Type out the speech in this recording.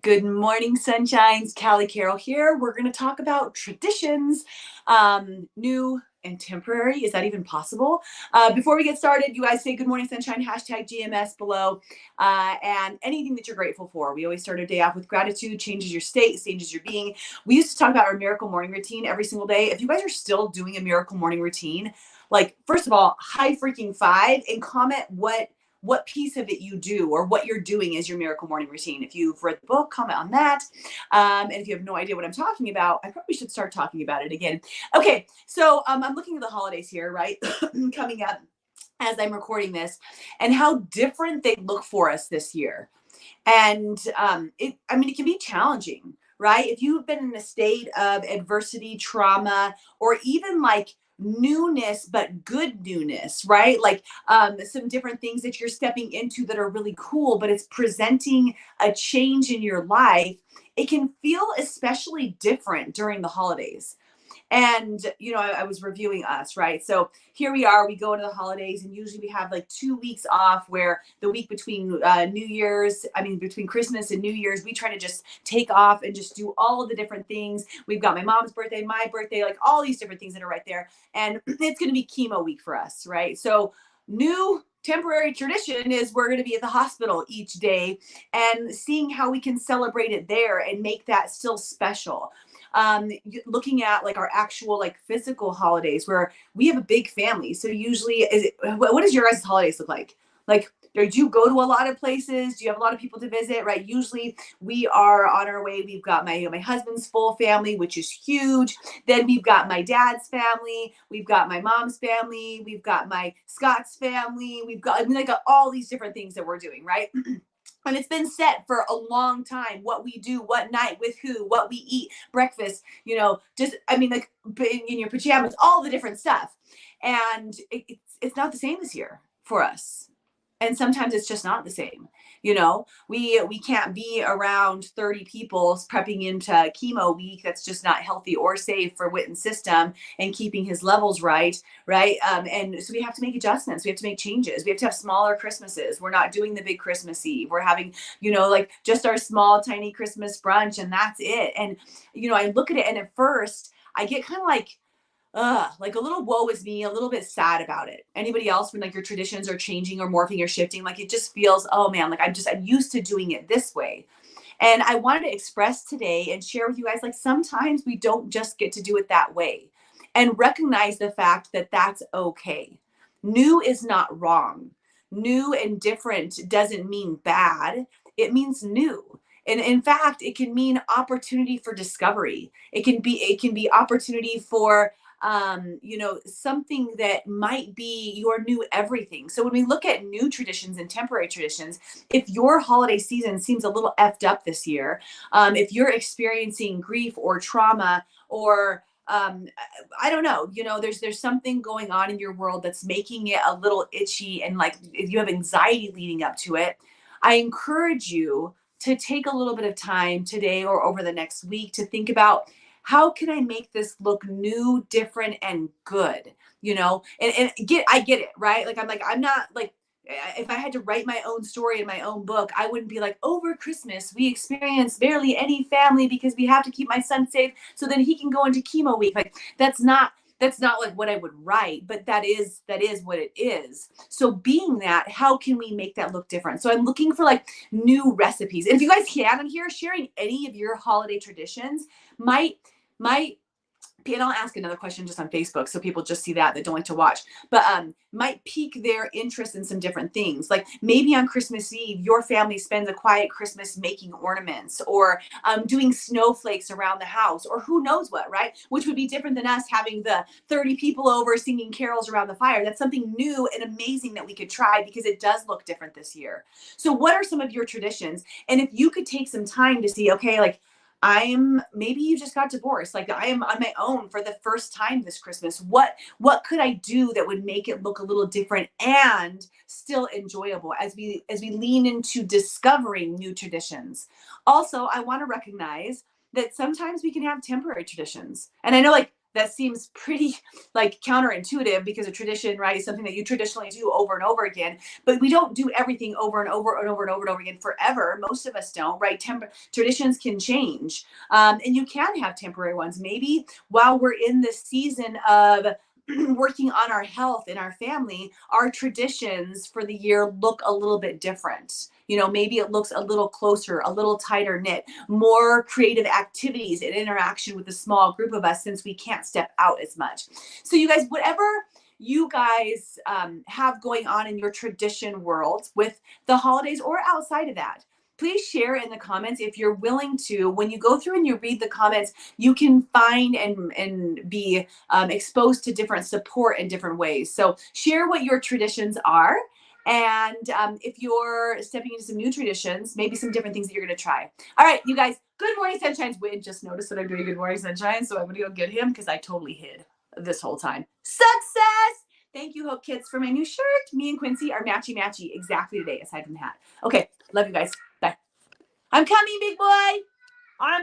Good morning, sunshines. Callie Carroll here. We're going to talk about traditions, new and temporary. Is that even possible? Before we get started, you guys say good morning, sunshine, hashtag GMS below, and anything that you're grateful for. We always start our day off with gratitude, changes your state, changes your being. We used to talk about our miracle morning routine every single day. If you guys are still doing a miracle morning routine, like, first of all, high freaking five, and comment what piece of it you do or what you're doing is your miracle morning routine. If you've read the book, comment on that. And if you have no idea what I'm talking about, I probably should start talking about it again. Okay, so I'm looking at the holidays here, right? Coming up as I'm recording this, and how different they look for us this year. And it can be challenging, right? If you've been in a state of adversity, trauma, or even like newness, but good newness, right? Like some different things that you're stepping into that are really cool, but it's presenting a change in your life. It can feel especially different during the holidays. And, I was reviewing us, right? So here we are, we go into the holidays, and usually we have like 2 weeks off, where the week between between Christmas and New Year's, we try to just take off and just do all of the different things. We've got my mom's birthday, my birthday, like all these different things that are right there. And it's going to be chemo week for us, right? So new temporary tradition is we're going to be at the hospital each day and seeing how we can celebrate it there and make that still special. Looking at like our actual like physical holidays where we have a big family. So usually what does your guys' holidays look like? Like, do you go to a lot of places? Do you have a lot of people to visit, right? Usually we are on our way. We've got my husband's full family, which is huge. Then we've got my dad's family. We've got my mom's family. We've got my Scott's family. We've got, all these different things that we're doing, right? And it's been set for a long time, what we do, what night, with who, what we eat, breakfast, in your pajamas, all the different stuff. And it's not the same this year for us. And sometimes it's just not the same. We can't be around 30 people prepping into chemo week. That's just not healthy or safe for Witten's system and keeping his levels right. And so we have to make adjustments. We have to make changes. We have to have smaller Christmases. We're not doing the big Christmas Eve. We're having, just our small, tiny Christmas brunch, and that's it. And, I look at it, and at first I get kind of like a little woe is me, a little bit sad about it. Anybody else, when like your traditions are changing or morphing or shifting, like it just feels, oh man, like I'm used to doing it this way. And I wanted to express today and share with you guys, like sometimes we don't just get to do it that way, and recognize the fact that that's okay. New is not wrong. New and different doesn't mean bad. It means new. And in fact, it can mean opportunity for discovery. It can be opportunity for something that might be your new everything. So when we look at new traditions and temporary traditions, if your holiday season seems a little effed up this year, if you're experiencing grief or trauma, or I don't know, there's something going on in your world that's making it a little itchy, and like if you have anxiety leading up to it, I encourage you to take a little bit of time today or over the next week to think about, how can I make this look new, different, and good? I get it, right? I'm not like, if I had to write my own story in my own book, I wouldn't be like, over Christmas, we experience barely any family because we have to keep my son safe so then he can go into chemo week. Like that's not like what I would write, but that is what it is. So being that, how can we make that look different? So I'm looking for like new recipes. And if you guys can, I'm here sharing any of your holiday traditions might, and I'll ask another question just on Facebook so people just see that don't like to watch, but might pique their interest in some different things. Like maybe on Christmas Eve, your family spends a quiet Christmas making ornaments, or doing snowflakes around the house, or who knows what, right? Which would be different than us having the 30 people over singing carols around the fire. That's something new and amazing that we could try, because it does look different this year. So what are some of your traditions? And if you could take some time to see, okay, like maybe you just got divorced. Like I am on my own for the first time this Christmas. What could I do that would make it look a little different and still enjoyable as we lean into discovering new traditions? Also, I want to recognize that sometimes we can have temporary traditions. And I know, like, that seems pretty like counterintuitive because a tradition, right, is something that you traditionally do over and over again. But we don't do everything over and over and over and over and over again forever. Most of us don't, right? Traditions can change, and you can have temporary ones. Maybe while we're in this season of working on our health in our family, our traditions for the year look a little bit different. You know, maybe it looks a little closer, a little tighter knit, more creative activities and interaction with a small group of us since we can't step out as much. So, you guys, whatever you guys have going on in your tradition world with the holidays or outside of that, please share in the comments if you're willing to. When you go through and you read the comments, you can find and be exposed to different support in different ways. So share what your traditions are. And if you're stepping into some new traditions, maybe some different things that you're going to try. All right, you guys, Good Morning Sunshine's Win just noticed that I'm doing Good Morning Sunshine. So I'm going to go get him because I totally hid this whole time. Success! Thank you, Hope Kits, for my new shirt. Me and Quincy are matchy-matchy exactly today, aside from the hat. Okay, love you guys. Bye. I'm coming, big boy. I'm